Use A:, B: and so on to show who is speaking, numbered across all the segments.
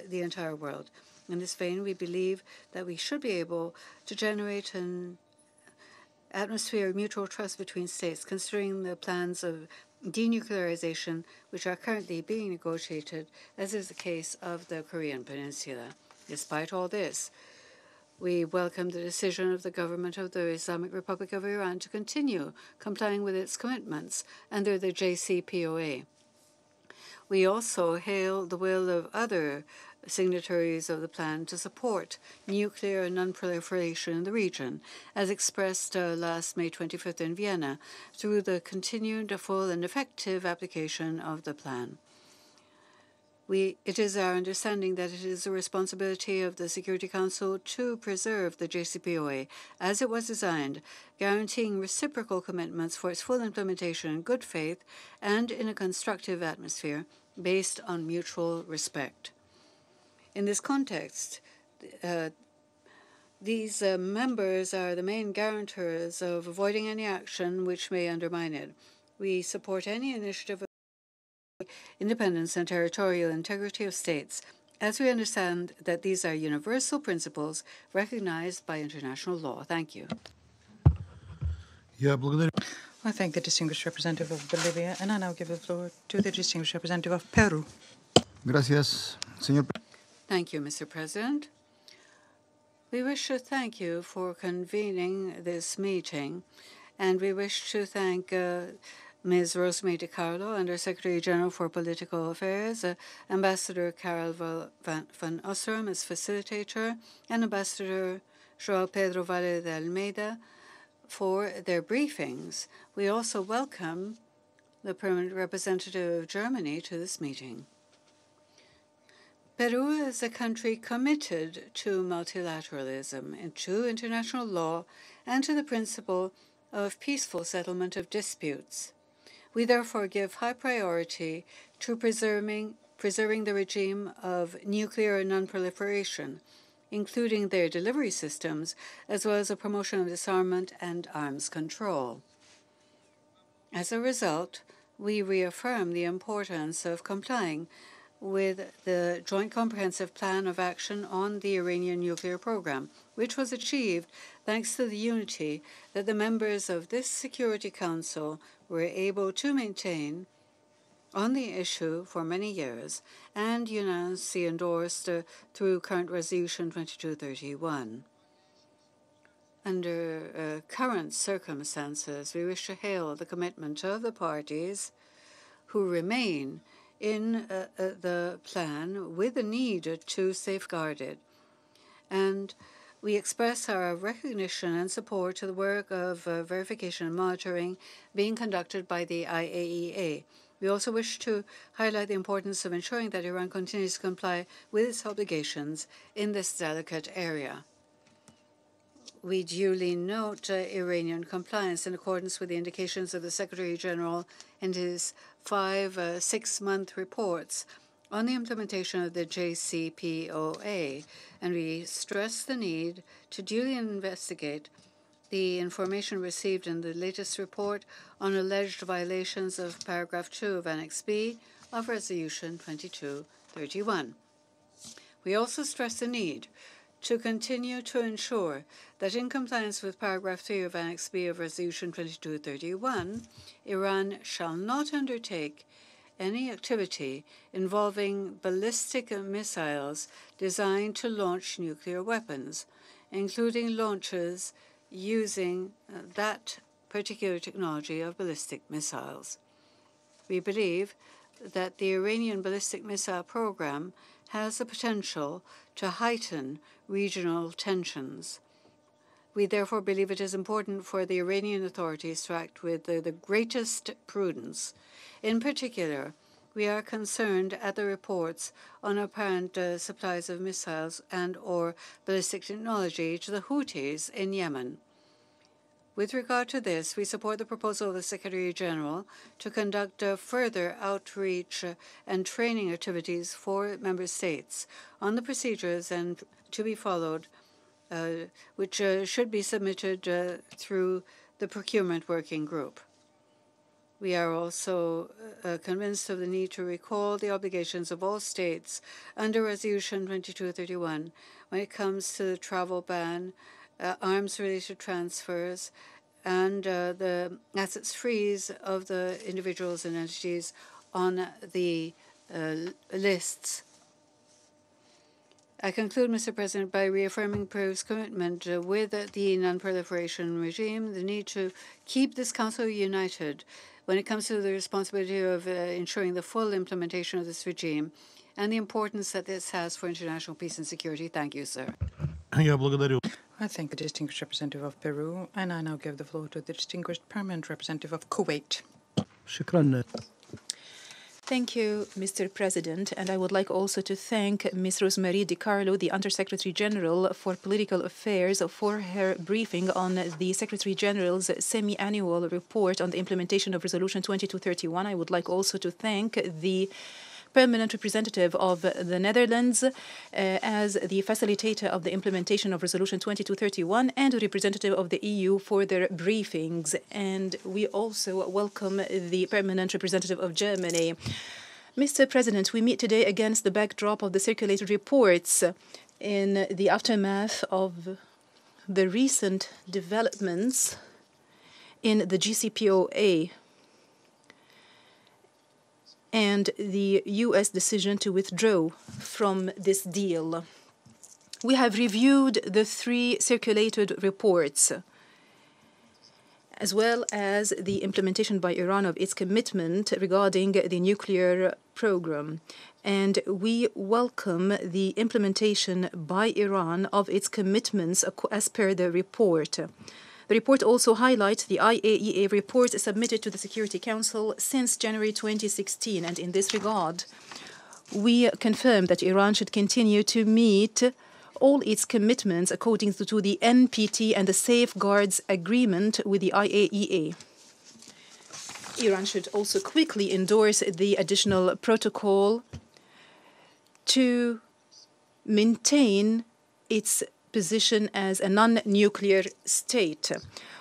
A: the entire world. In this vein, we believe that we should be able to generate an atmosphere of mutual trust between states, considering the plans of denuclearization which are currently being negotiated, as is the case of the Korean Peninsula. Despite all this, we welcome the decision of the government of the Islamic Republic of Iran to continue complying with its commitments under the JCPOA. We also hail the will of other signatories of the plan to support nuclear non-proliferation in the region, as expressed last May 25th in Vienna, through the continued, full, and effective application of the plan. It is our understanding that it is the responsibility of the Security Council to preserve the JCPOA as it was designed, guaranteeing reciprocal commitments for its full implementation in good faith and in a constructive atmosphere based on mutual respect. In this context, these members are the main guarantors of avoiding any action which may undermine it. We support any initiative of independence and territorial integrity of states, as we understand that these are universal principles recognized by international law. Thank you.
B: I thank the distinguished representative of Bolivia, and I now give the floor to the distinguished representative of Peru.
C: Gracias, señor.
A: Thank you, Mr. President. We wish to thank you for convening this meeting, and we wish to thank Ms. Rosemary DiCarlo, Undersecretary General for Political Affairs, Ambassador Carol van Osserum as facilitator, and Ambassador João Pedro Valle de Almeida for their briefings. We also welcome the permanent representative of Germany to this meeting. Peru is a country committed to multilateralism and to international law and to the principle of peaceful settlement of disputes. We therefore give high priority to preserving the regime of nuclear non-proliferation, including their delivery systems, as well as the promotion of disarmament and arms control. As a result, we reaffirm the importance of complying with the Joint Comprehensive Plan of Action on the Iranian nuclear program, which was achieved thanks to the unity that the members of this Security Council were able to maintain on the issue for many years and unanimously endorsed through current Resolution 2231. Under current circumstances, we wish to hail the commitment of the parties who remain in the plan with the need to safeguard it. And we express our recognition and support to the work of verification and monitoring being conducted by the IAEA. We also wish to highlight the importance of ensuring that Iran continues to comply with its obligations in this delicate area. We duly note Iranian compliance in accordance with the indications of the Secretary General in his 5 6-month reports on the implementation of the JCPOA, and we stress the need to duly investigate the information received in the latest report on alleged violations of paragraph 2 of Annex B of Resolution 2231. We also stress the need to continue to ensure that in compliance with paragraph 3 of Annex B of Resolution 2231, Iran shall not undertake any activity involving ballistic missiles designed to launch nuclear weapons, including launches using that particular technology of ballistic missiles. We believe that the Iranian ballistic missile program has the potential to heighten regional tensions. We therefore believe it is important for the Iranian authorities to act with the greatest prudence. In particular, we are concerned at the reports on apparent supplies of missiles and/or ballistic technology to the Houthis in Yemen. With regard to this, we support the proposal of the Secretary General to conduct further outreach and training activities for member states on the procedures and to be followed, which should be submitted through the procurement working group. We are also convinced of the need to recall the obligations of all states under Resolution 2231 when it comes to the travel ban, arms-related transfers, and the assets freeze of the individuals and entities on the lists. I conclude, Mr. President, by reaffirming Peru's commitment with the non-proliferation regime, the need to keep this Council united when it comes to the responsibility of ensuring the full implementation of this regime, and the importance that this has for international peace and security. Thank you, sir.
B: I thank the distinguished representative of Peru, and I now give the floor to the distinguished permanent representative of Kuwait.
D: Thank you, Mr. President, and I would like also to thank Ms. Rosemary DiCarlo, the Undersecretary General for Political Affairs, for her briefing on the Secretary General's semi-annual report on the implementation of Resolution 2231. I would like also to thank the permanent representative of the Netherlands as the facilitator of the implementation of Resolution 2231 and a representative of the EU for their briefings. And we also welcome the permanent representative of Germany. Mr. President, we meet today against the backdrop of the circulated reports in the aftermath of the recent developments in the GCPOA and the U.S. decision to withdraw from this deal. We have reviewed the 3 circulated reports, as well as the implementation by Iran of its commitment regarding the nuclear program. And we welcome the implementation by Iran of its commitments as per the report. The report also highlights the IAEA report submitted to the Security Council since January 2016. And in this regard, we confirm that Iran should continue to meet all its commitments according to the NPT and the Safeguards Agreement with the IAEA. Iran should also quickly endorse the additional protocol to maintain its position as a non-nuclear state.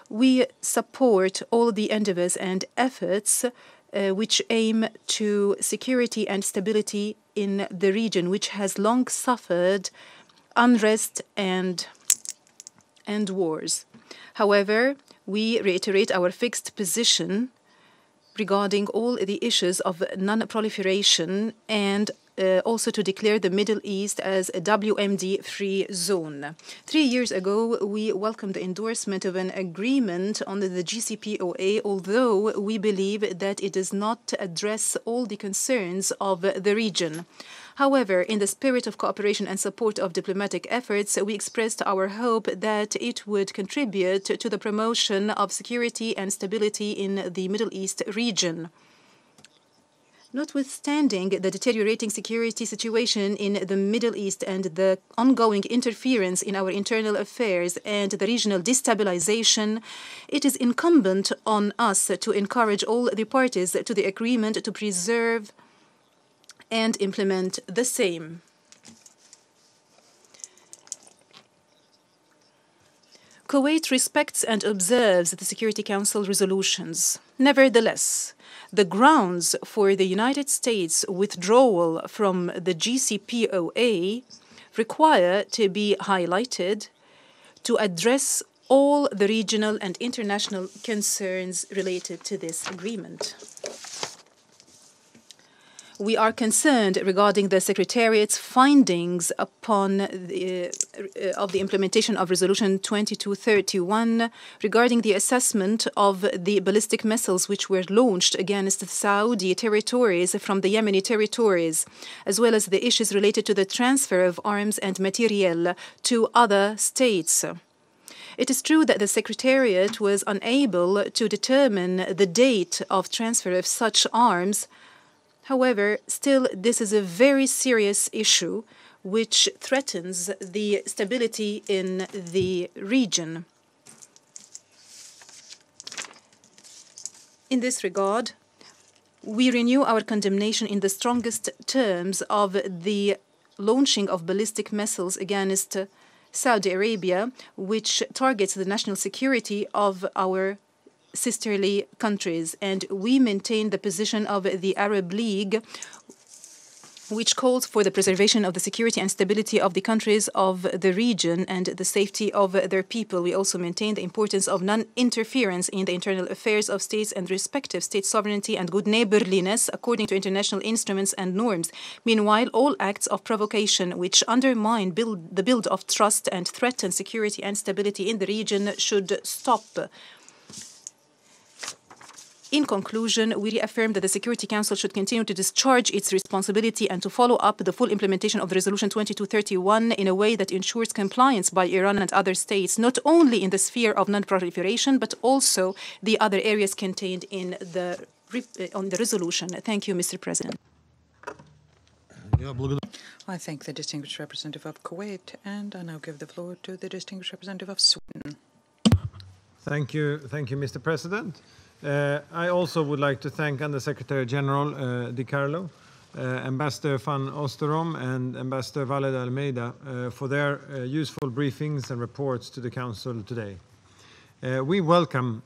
D: We support all the endeavors and efforts which aim to security and stability in the region, which has long suffered unrest and wars. However, we reiterate our fixed position regarding all the issues of non-proliferation and also to declare the Middle East as a WMD-free zone. 3 years ago, we welcomed the endorsement of an agreement on the GCPOA, although we believe that it does not address all the concerns of the region. However, in the spirit of cooperation and support of diplomatic efforts, we expressed our hope that it would contribute to the promotion of security and stability in the Middle East region. Notwithstanding the deteriorating security situation in the Middle East and the ongoing interference in our internal affairs and the regional destabilization, it is incumbent on us to encourage all the parties to the agreement to preserve and implement the same. Kuwait respects and observes the Security Council resolutions. Nevertheless, the grounds for the United States' withdrawal from the GCPOA require to be highlighted to address all the regional and international concerns related to this agreement. We are concerned regarding the Secretariat's findings upon the implementation of Resolution 2231 regarding the assessment of the ballistic missiles which were launched against the Saudi territories from the Yemeni territories, as well as the issues related to the transfer of arms and materiel to other states. It is true that the Secretariat was unable to determine the date of transfer of such arms. However, still, this is a very serious issue which threatens the stability in the region. In this regard, we renew our condemnation in the strongest terms of the launching of ballistic missiles against Saudi Arabia, which targets the national security of our sisterly countries. And we maintain the position of the Arab League, which calls for the preservation of the security and stability of the countries of the region and the safety of their people. We also maintain the importance of non-interference in the internal affairs of states and respect of state sovereignty and good neighborliness according to international instruments and norms. Meanwhile, all acts of provocation which undermine the build of trust and threaten security and stability in the region should stop. In conclusion, we reaffirm that the Security Council should continue to discharge its responsibility and to follow up the full implementation of the Resolution 2231 in a way that ensures compliance by Iran and other states, not only in the sphere of non-proliferation, but also the other areas contained in on the resolution. Thank you, Mr. President.
B: I thank the distinguished representative of Kuwait, and I now give the floor to the distinguished representative of Sweden.
E: Thank you, Mr. President. I also would like to thank Under-Secretary General Di Carlo, Ambassador van Oosterom and Ambassador Valle de Almeida for their useful briefings and reports to the Council today. We welcome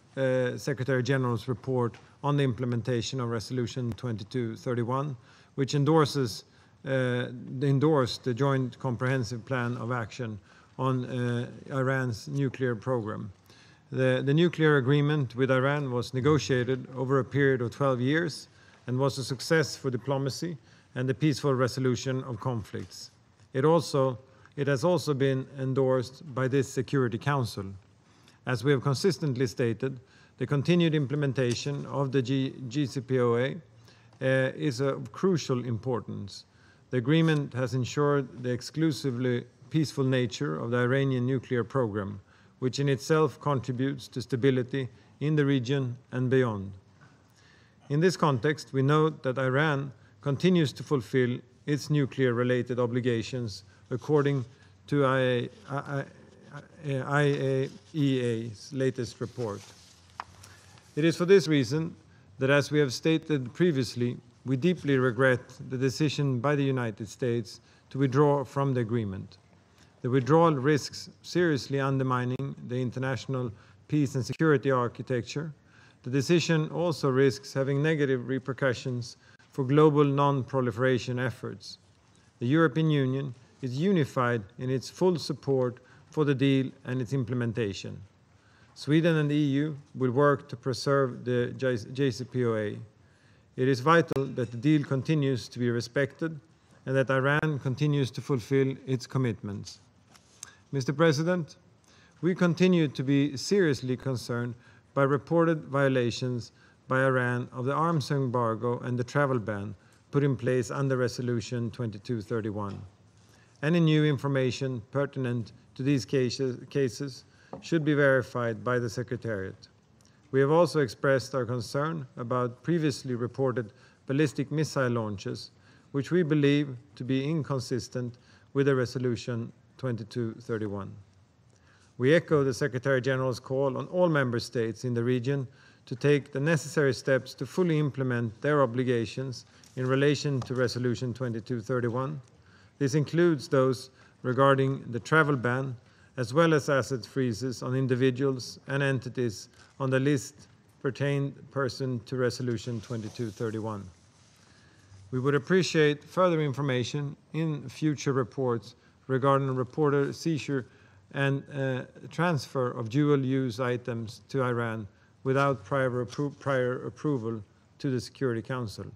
E: Secretary General's report on the implementation of Resolution 2231, which endorsed the Joint Comprehensive Plan of Action on Iran's nuclear program. The nuclear agreement with Iran was negotiated over a period of 12 years and was a success for diplomacy and the peaceful resolution of conflicts. It has also been endorsed by this Security Council. As we have consistently stated, the continued implementation of the JCPOA is of crucial importance. The agreement has ensured the exclusively peaceful nature of the Iranian nuclear program, which in itself contributes to stability in the region and beyond. In this context, we note that Iran continues to fulfill its nuclear-related obligations according to IAEA's latest report. It is for this reason that, as we have stated previously, we deeply regret the decision by the United States to withdraw from the agreement. The withdrawal risks seriously undermining the international peace and security architecture. The decision also risks having negative repercussions for global non-proliferation efforts. The European Union is unified in its full support for the deal and its implementation. Sweden and the EU will work to preserve the JCPOA. It is vital that the deal continues to be respected and that Iran continues to fulfill its commitments. Mr. President, we continue to be seriously concerned by reported violations by Iran of the arms embargo and the travel ban put in place under Resolution 2231. Any new information pertinent to these cases should be verified by the Secretariat. We have also expressed our concern about previously reported ballistic missile launches, which we believe to be inconsistent with the Resolution 2231. We echo the Secretary General's call on all member states in the region to take the necessary steps to fully implement their obligations in relation to Resolution 2231. This includes those regarding the travel ban, as well as asset freezes on individuals and entities on the list pertained pursuant to Resolution 2231. We would appreciate further information in future reports regarding reported seizure and transfer of dual-use items to Iran without prior approval to the Security Council.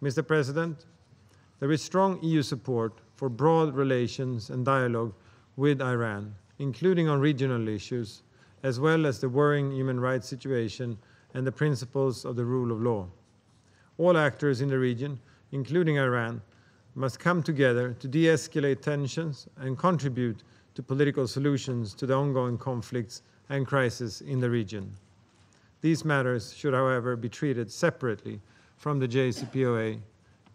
E: Mr. President, there is strong EU support for broad relations and dialogue with Iran, including on regional issues, as well as the worrying human rights situation and the principles of the rule of law. All actors in the region, including Iran, must come together to de-escalate tensions and contribute to political solutions to the ongoing conflicts and crises in the region. These matters should, however, be treated separately from the JCPOA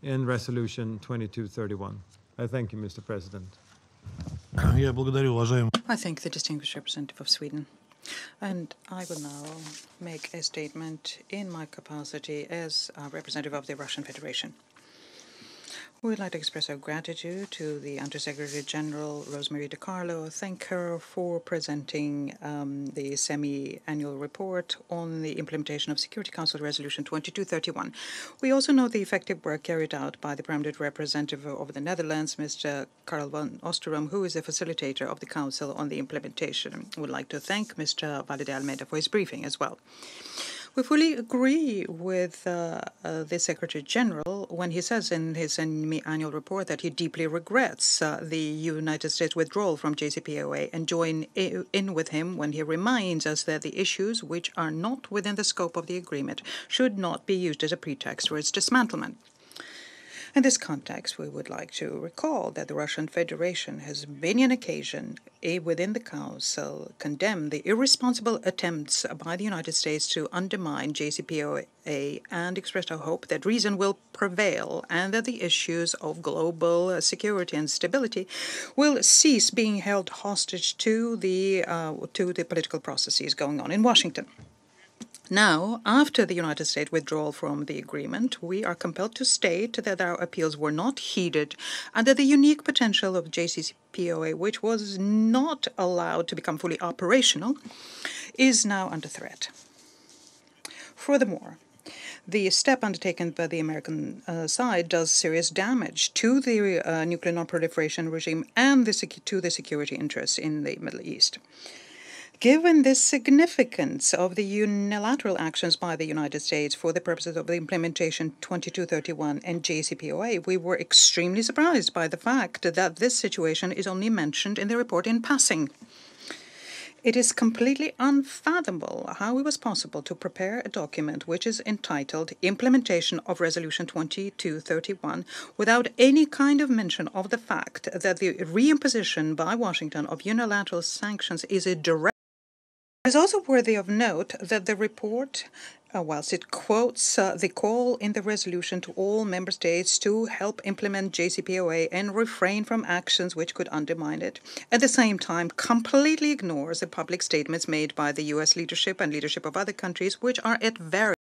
E: in Resolution 2231. I thank you, Mr. President.
B: I thank the distinguished representative of Sweden. And I will now make a statement in my capacity as a representative of the Russian Federation. We'd like to express our gratitude to the Undersecretary General Rosemary DiCarlo. Thank her for presenting the semi-annual report on the implementation of Security Council Resolution 2231. We also know the effective work carried out by the permanent representative of the Netherlands, Mr. Karl van Oosterom, who is the facilitator of the Council on the implementation. We'd like to thank Mr. Valide Almeida for his briefing as well. We fully agree with the Secretary General when he says in his semi-annual report that he deeply regrets the United States withdrawal from JCPOA and join in with him when he reminds us that the issues which are not within the scope of the agreement should not be used as a pretext for its dismantlement. In this context, we would like to recall that the Russian Federation has many an occasion within the Council condemned the irresponsible attempts by the United States to undermine JCPOA and expressed our hope that reason will prevail and that the issues of global security and stability will cease being held hostage to the political processes going on in Washington. Now, after the United States withdrawal from the agreement, we are compelled to state that our appeals were not heeded and that the unique potential of JCPOA, which was not allowed to become fully operational, is now under threat. Furthermore, the step undertaken by the American side does serious damage to the nuclear non-proliferation regime and to the security interests in the Middle East. Given the significance of the unilateral actions by the United States for the purposes of the implementation 2231 and JCPOA, we were extremely surprised by the fact that this situation is only mentioned in the report in passing. It is completely unfathomable how it was possible to prepare a document which is entitled Implementation of Resolution 2231 without any kind of mention of the fact that the reimposition by Washington of unilateral sanctions is a direct. It is also worthy of note that the report, whilst it quotes the call in the resolution to all member states to help implement JCPOA and refrain from actions which could undermine it, at the same time completely ignores the public statements made by the U.S. leadership and leadership of other countries which are at variance